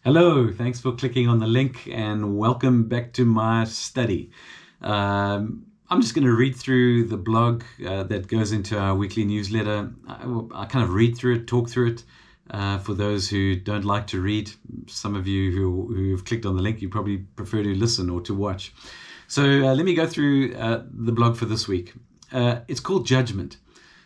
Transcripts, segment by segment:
Hello, thanks for clicking on the link and welcome back to my study. I'm just going to read through the blog that goes into our weekly newsletter. I kind of read through it, talk through it. For those who don't like to read, some of you who've clicked on the link, you probably prefer to listen or to watch. So let me go through the blog for this week. It's called Judgement.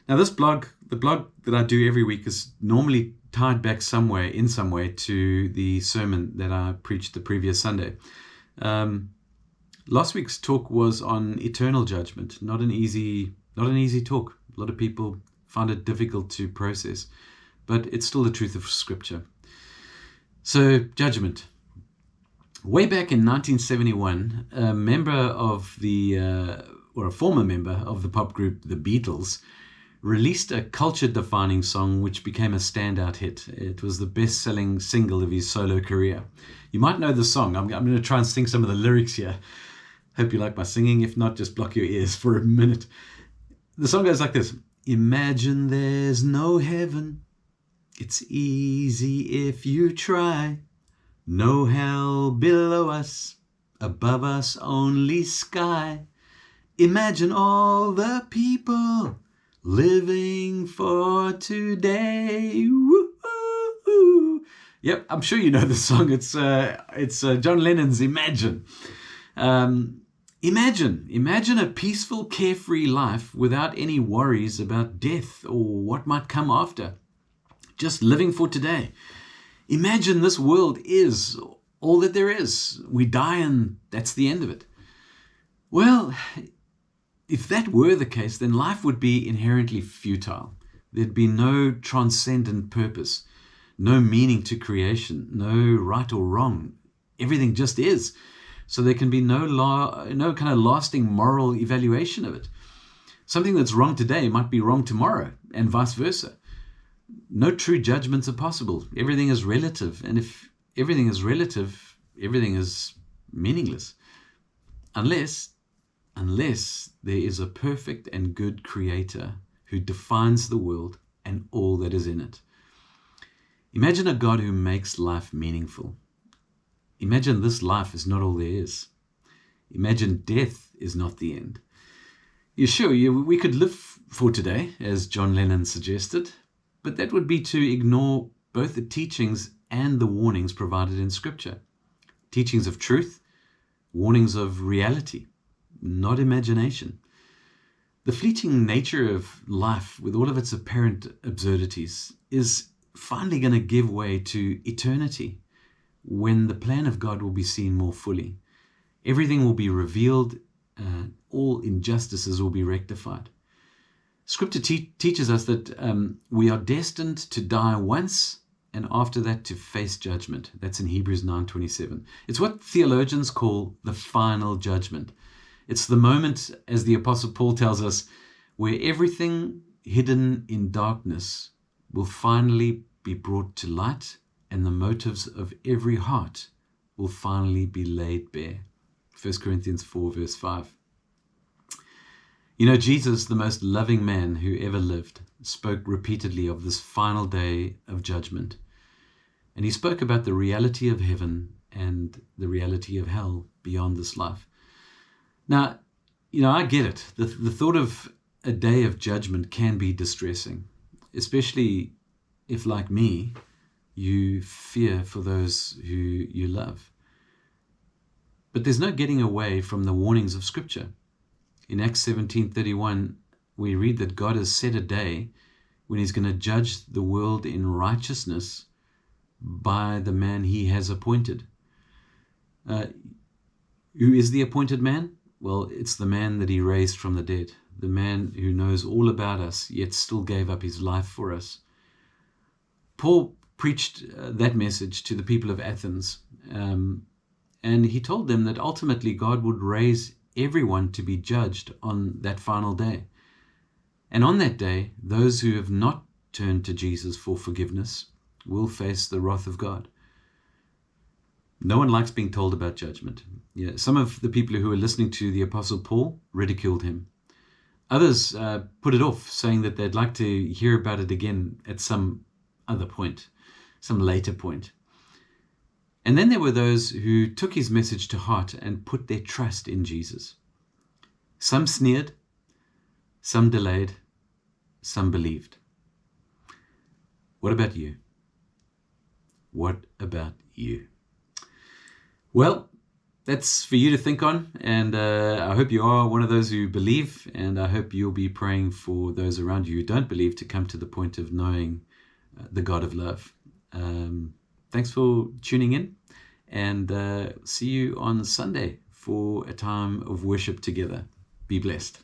Now the blog that I do every week is normally tied back in some way to the sermon that I preached the previous Sunday. Last week's talk was on eternal judgment. Not an easy talk. A lot of people find it difficult to process, but it's still the truth of Scripture. So, judgment. Way back in 1971, a former member of the pop group The Beatles released a culture-defining song which became a standout hit. It was the best-selling single of his solo career. You might know the song. I'm going to try and sing some of the lyrics here. Hope you like my singing. If not, just block your ears for a minute. The song goes like this. Imagine there's no heaven. It's easy if you try. No hell below us. Above us only sky. Imagine all the people living for today. Woo-hoo-hoo. Yep, I'm sure you know the song. It's John Lennon's Imagine. Imagine a peaceful, carefree life without any worries about death or what might come after. Just living for today. Imagine this world is all that there is. We die and that's the end of it. Well, if that were the case, then life would be inherently futile. There'd be no transcendent purpose, no meaning to creation, no right or wrong. Everything just is. So there can be no kind of lasting moral evaluation of it. Something that's wrong today might be wrong tomorrow, and vice versa. No true judgments are possible. Everything is relative, and if everything is relative, everything is meaningless. Unless there is a perfect and good creator who defines the world and all that is in it. Imagine a God who makes life meaningful. Imagine this life is not all there is. Imagine death is not the end. We could live for today, as John Lennon suggested, but that would be to ignore both the teachings and the warnings provided in Scripture. Teachings of truth, warnings of reality. Not imagination. The fleeting nature of life, with all of its apparent absurdities, is finally going to give way to eternity, when the plan of God will be seen more fully. Everything will be revealed, all injustices will be rectified. Scripture teaches us that we are destined to die once, and after that to face judgment. That's in Hebrews 9:27. It's what theologians call the final judgment. It's the moment, as the Apostle Paul tells us, where everything hidden in darkness will finally be brought to light, and the motives of every heart will finally be laid bare. 1 Corinthians 4 verse 5. Jesus, the most loving man who ever lived, spoke repeatedly of this final day of judgment. And he spoke about the reality of heaven and the reality of hell beyond this life. Now, I get it. The thought of a day of judgment can be distressing, especially if, like me, you fear for those who you love. But there's no getting away from the warnings of Scripture. In Acts 17:31, we read that God has set a day when he's going to judge the world in righteousness by the man he has appointed. Who is the appointed man? Well, it's the man that he raised from the dead, the man who knows all about us, yet still gave up his life for us. Paul preached that message to the people of Athens, and he told them that ultimately God would raise everyone to be judged on that final day. And on that day, those who have not turned to Jesus for forgiveness will face the wrath of God. No one likes being told about judgment. Some of the people who were listening to the Apostle Paul ridiculed him. Others put it off, saying that they'd like to hear about it again at some other point, some later point. And then there were those who took his message to heart and put their trust in Jesus. Some sneered, some delayed, some believed. What about you? What about you? Well, that's for you to think on, and I hope you are one of those who believe, and I hope you'll be praying for those around you who don't believe to come to the point of knowing the God of love. Thanks for tuning in, and see you on Sunday for a time of worship together. Be blessed.